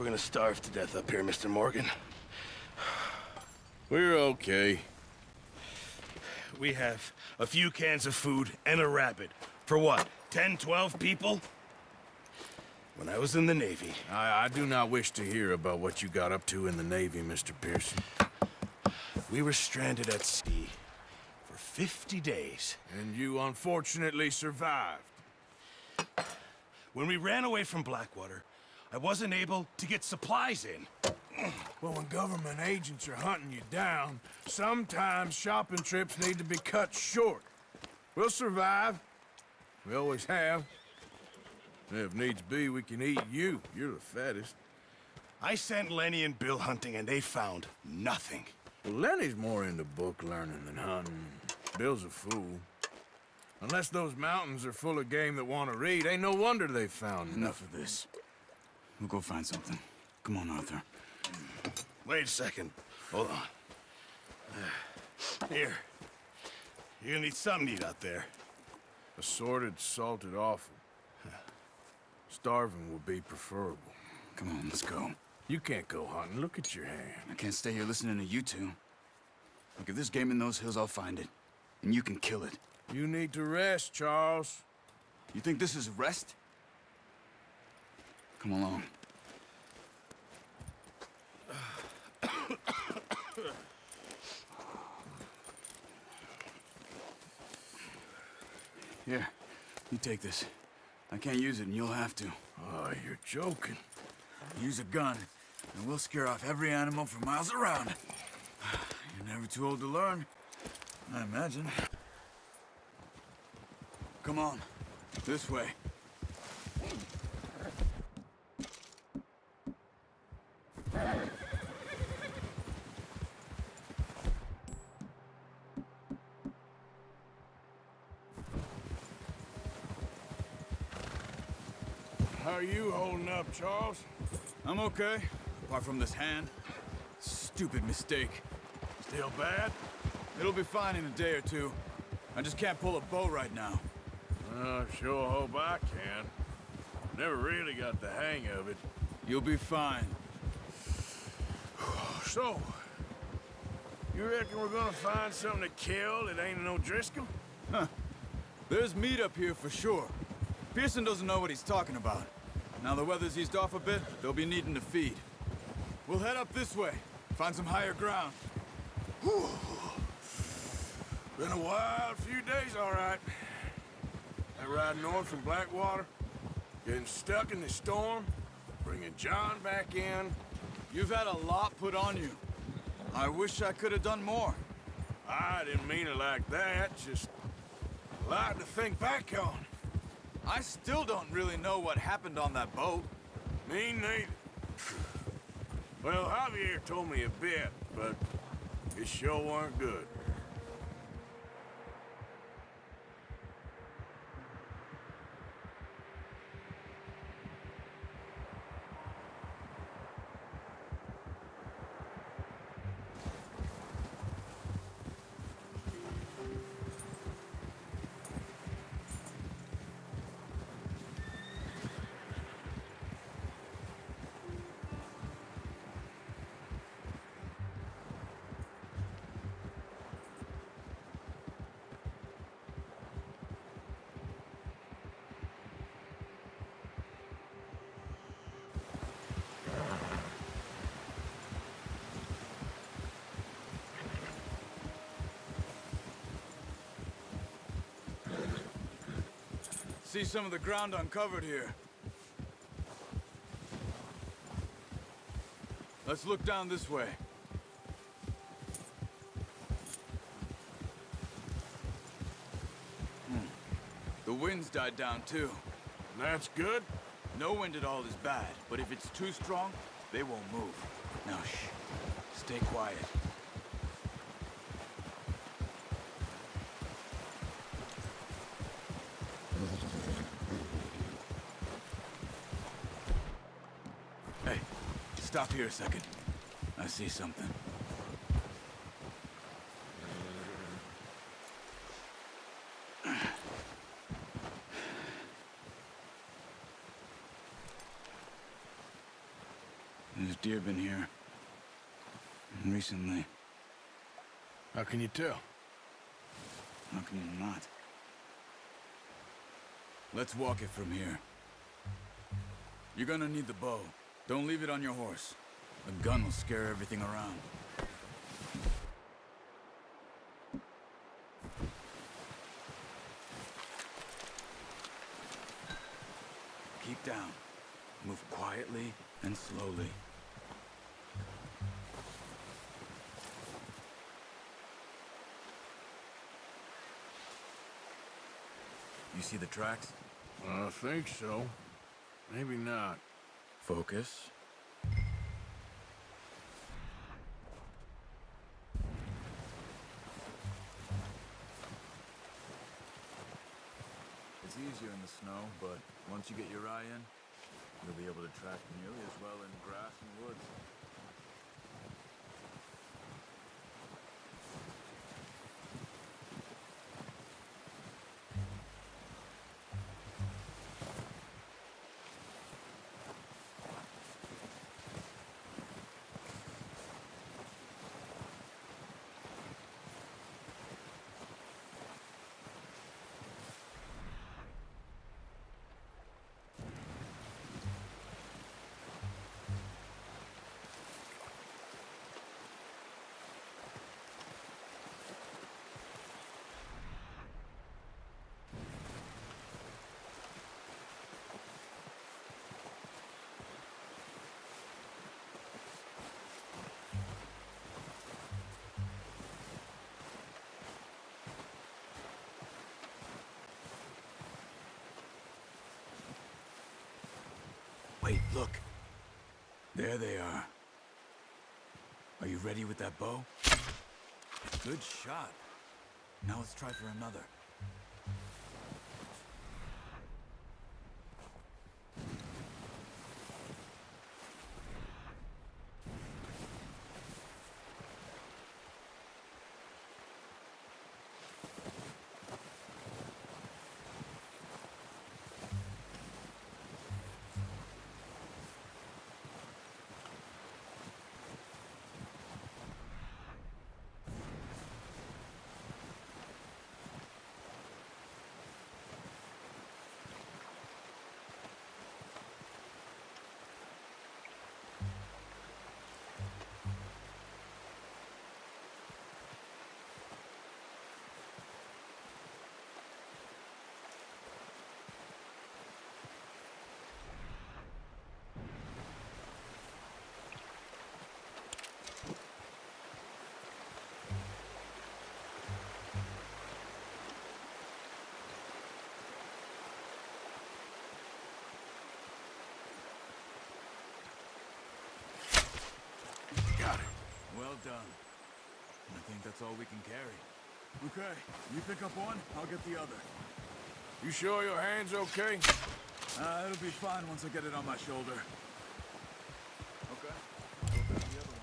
we're gonna starve to death up here, Mr. Morgan. We're okay. We have a few cans of food and a rabbit. For what, 10, 12 people? When I was in the Navy... I do not wish to hear about what you got up to in the Navy, Mr. Pearson. We were stranded at sea for 50 days. And you unfortunately survived. When we ran away from Blackwater, I wasn't able to get supplies in. Well, when government agents are hunting you down, sometimes shopping trips need to be cut short. We'll survive. We always have. If needs be, we can eat you. You're the fattest. I sent Lenny and Bill hunting, and they found nothing. Well, Lenny's more into book learning than hunting. Bill's a fool. Unless those mountains are full of game that want to read, ain't no wonder they found Enough of this. We'll go find something. Come on, Arthur. Wait a second. Hold on. Here. You're gonna need something to eat out there. Assorted, salted offal. Starving would be preferable. Come on, let's go. You can't go hunting. Look at your hand. I can't stay here listening to you two. Look, if there's game in those hills, I'll find it. And you can kill it. You need to rest, Charles. You think this is rest? Come along. Here, you take this. I can't use it, and you'll have to. Oh, you're joking. Use a gun, and we'll scare off every animal for miles around. You're never too old to learn, I imagine. Come on, this way. How are you holding up, Charles? I'm okay, apart from this hand. Stupid mistake. Still bad? It'll be fine in a day or two. I just can't pull a bow right now. I sure hope I can. Never really got the hang of it. You'll be fine. So, you reckon we're gonna find something to kill that ain't no Driscoll? Huh. There's meat up here for sure. Pearson doesn't know what he's talking about. Now the weather's eased off a bit, they'll be needing to feed. We'll head up this way, find some higher ground. Whew. Been a wild few days, all right. That ride north from Blackwater, getting stuck in the storm, bringing John back in. You've had a lot put on you. I wish I could have done more. I didn't mean it like that, just a lot to think back on. I still don't really know what happened on that boat. Me neither. Well, Javier told me a bit, but it sure weren't good. See some of the ground uncovered here. Let's look down this way. The wind's died down too. That's good. No wind at all is bad, but if it's too strong, they won't move. Now shh, stay quiet. Hey, stop here a second. I see something. deer been here. Recently. How can you tell? How can you not? Let's walk it from here. You're gonna need the bow. Don't leave it on your horse. A gun will scare everything around. Keep down. Move quietly and slowly. You see the tracks? I think so. Maybe not. Focus. It's easier in the snow, but once you get your eye in, you'll be able to track nearly as well in grass and woods. Wait, look. There they are. Are you ready with that bow? Good shot. Now let's try for another. Got it. Well done. I think that's all we can carry. Okay, you pick up one, I'll get the other. You sure your hand's okay? It'll be fine once I get it on my shoulder. Okay, I'll grab the other one.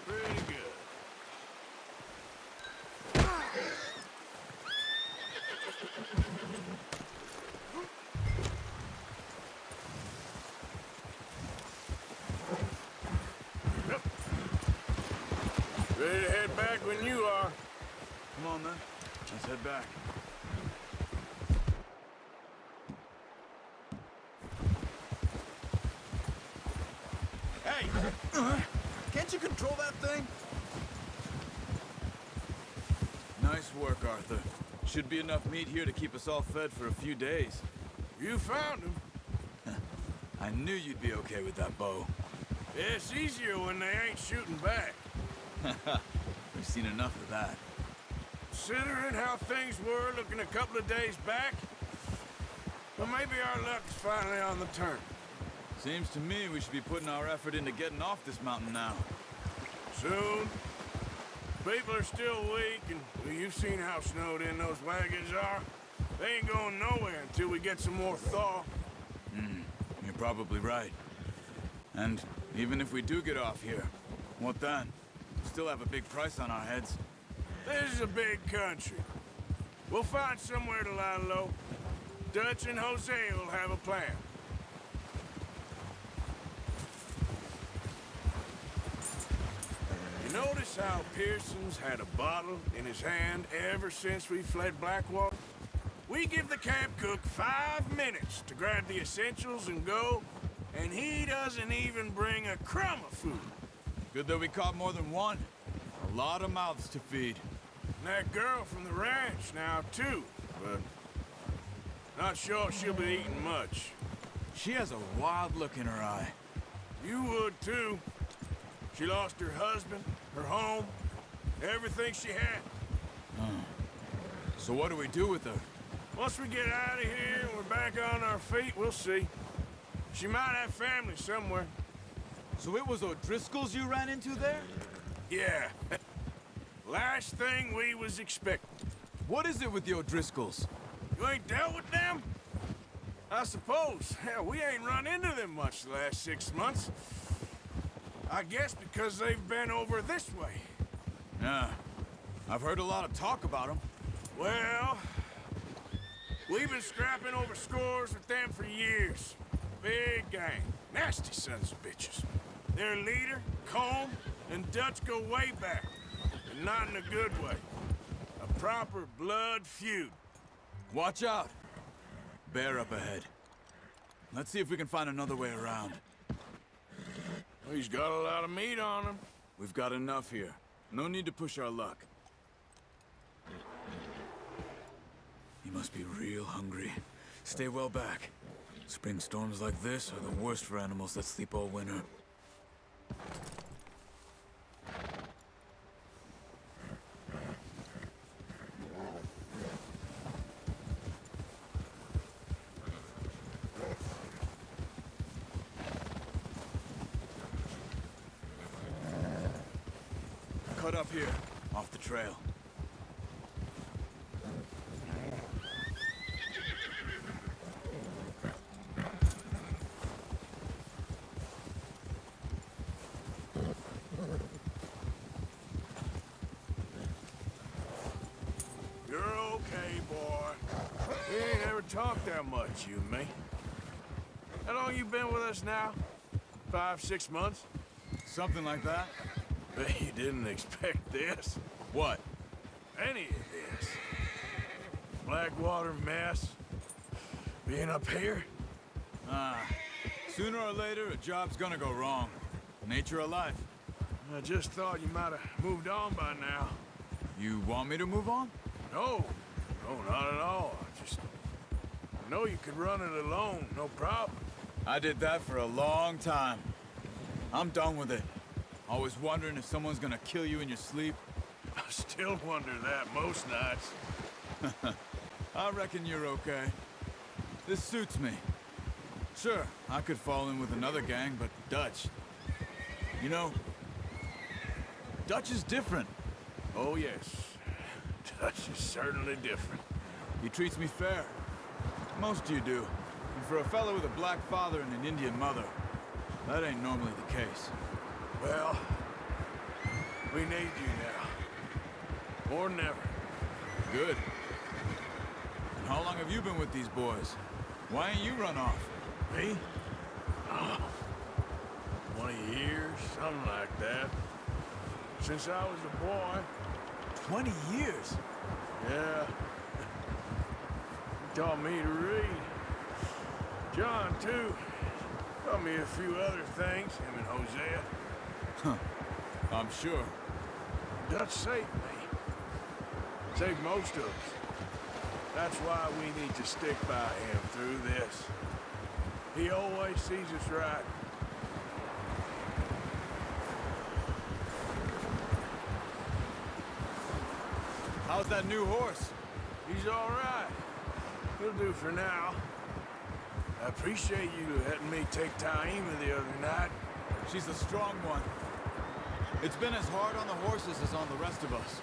Pretty good. Yep. Ready to head back when you are. Come on, then. Let's head back. Hey! Can't you control that thing? Nice work, Arthur. Should be enough meat here to keep us all fed for a few days. You found him. I knew you'd be okay with that bow. It's easier when they ain't shooting back. We've seen enough of that. Considering how things were looking a couple of days back, well, maybe our luck's finally on the turn. Seems to me we should be putting our effort into getting off this mountain now. Soon. People are still weak, and well, you've seen how snowed in those wagons are. They ain't going nowhere until we get some more thaw. You're probably right. And even if we do get off here, what then? We still have a big price on our heads. This is a big country. We'll find somewhere to lie low. Dutch and Jose will have a plan. You notice how Pearson's had a bottle in his hand ever since we fled Blackwater? We give the camp cook 5 minutes to grab the essentials and go, and he doesn't even bring a crumb of food. Good that we caught more than one. A lot of mouths to feed. And that girl from the ranch now, too, but not sure she'll be eating much. She has a wild look in her eye. You would, too. She lost her husband, her home, everything she had. So what do we do with her? Once we get out of here and we're back on our feet, we'll see. She might have family somewhere. So it was O'Driscoll's you ran into there? Yeah. Last thing we was expecting. What is it with the O'Driscolls? You ain't dealt with them? I suppose. Hell, we ain't run into them much the last 6 months. I guess because they've been over this way. Yeah. I've heard a lot of talk about them. Well, we've been scrapping over scores with them for years. Big gang. Nasty sons of bitches. Their leader, Colm, and Dutch go way back. And not in a good way. A proper blood feud. Watch out. Bear up ahead. Let's see if we can find another way around. Well, he's got a lot of meat on him. We've got enough here. No need to push our luck. He must be real hungry. Stay well back. Spring storms like this are the worst for animals that sleep all winter. Cut up here, off the trail. You're okay, boy. We ain't ever talked that much, you and me. How long you been with us now? 5, 6 months? Something like that? Bet you didn't expect this. What? Any of this. Blackwater mess. Being up here? Sooner or later, a job's gonna go wrong. Nature of life. I just thought you might have moved on by now. You want me to move on? No. No, not at all. I know you could run it alone, no problem. I did that for a long time. I'm done with it. Always wondering if someone's gonna kill you in your sleep. I still wonder that most nights. I reckon you're okay. This suits me. Sure, I could fall in with another gang, but Dutch... You know, Dutch is different. Oh, yes. Dutch is certainly different. He treats me fair. Most of you do. And for a fellow with a black father and an Indian mother, that ain't normally the case. Well, we need you now. More than ever. Good. And how long have you been with these boys? Why ain't you run off? Me? Oh, 20 years, something like that. Since I was a boy. 20 years? Yeah. He taught me to read. John, too. Taught me a few other things, him and Hosea. I'm sure. Dutch saved me. Saved most of us. That's why we need to stick by him through this. He always sees us right. How's that new horse? He's all right. He'll do for now. I appreciate you letting me take Taima the other night. She's a strong one. It's been as hard on the horses as on the rest of us.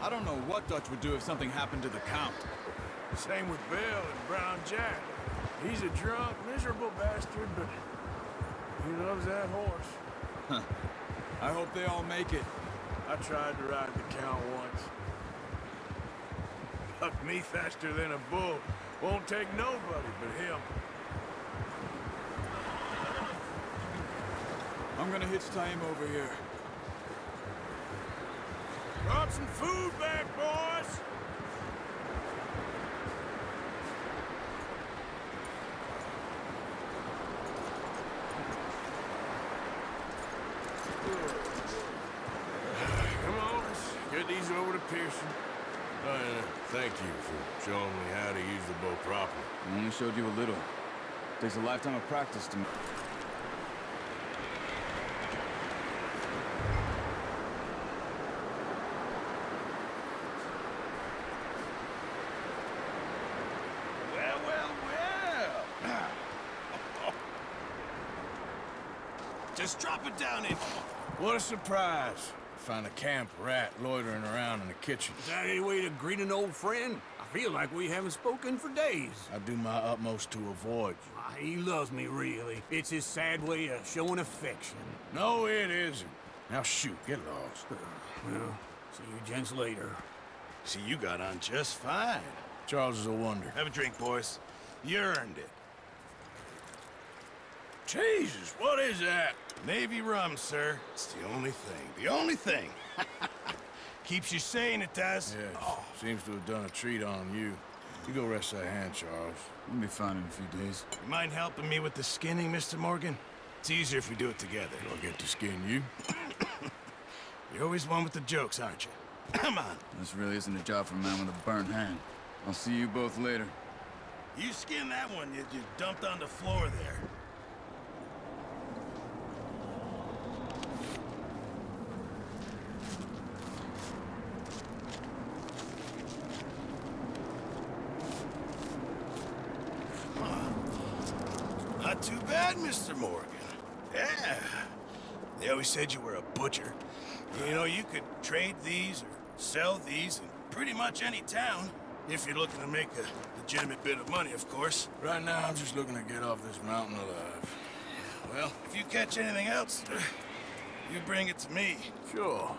I don't know what Dutch would do if something happened to the Count. Same with Bill and Brown Jack. He's a drunk, miserable bastard, but he loves that horse. Huh. I hope they all make it. I tried to ride the Count once. Bucked me faster than a bull. Won't take nobody but him. I'm gonna hitch Taima over here. Brought some food back, boys! Come on, let's get these over to Pearson. Thank you for showing me how to use the bow properly. I only showed you a little. Takes a lifetime of practice to... Well. Just drop it down in. What a surprise. Find a camp rat loitering around in the kitchen. Is that any way to greet an old friend? I feel like we haven't spoken for days. I do my utmost to avoid you. He loves me, really. It's his sad way of showing affection. No, it isn't. Now shoot, get lost. Well, see you gents later. See, you got on just fine. Charles is a wonder. Have a drink, boys. You earned it. Jesus, what is that? Navy rum, sir. It's the only thing. The only thing. Keeps you sane, it does. Yes, seems to have done a treat on you. You go rest that hand, Charles. We'll be fine in a few days. You mind helping me with the skinning, Mr. Morgan? It's easier if we do it together. Do I get to skin you? You're always one with the jokes, aren't you? Come on. This really isn't a job for a man with a burnt hand. I'll see you both later. You skin that one you dumped on the floor there. Not too bad, Mr. Morgan. Yeah. They always said you were a butcher. You know, you could trade these or sell these in pretty much any town. If you're looking to make a legitimate bit of money, of course. Right now, I'm just looking to get off this mountain alive. Well, if you catch anything else, you bring it to me. Sure.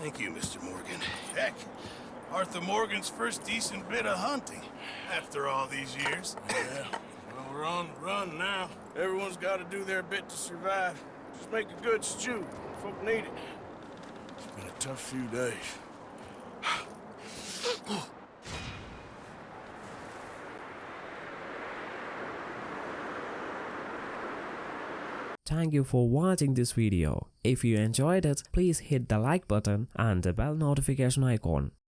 Thank you, Mr. Morgan. Heck, Arthur Morgan's first decent bit of hunting after all these years. Yeah. Well, we're on the run now. Everyone's got to do their bit to survive. Just make a good stew. Folk need it. It's been a tough few days. Thank you for watching this video. If you enjoyed it, please hit the like button and the bell notification icon.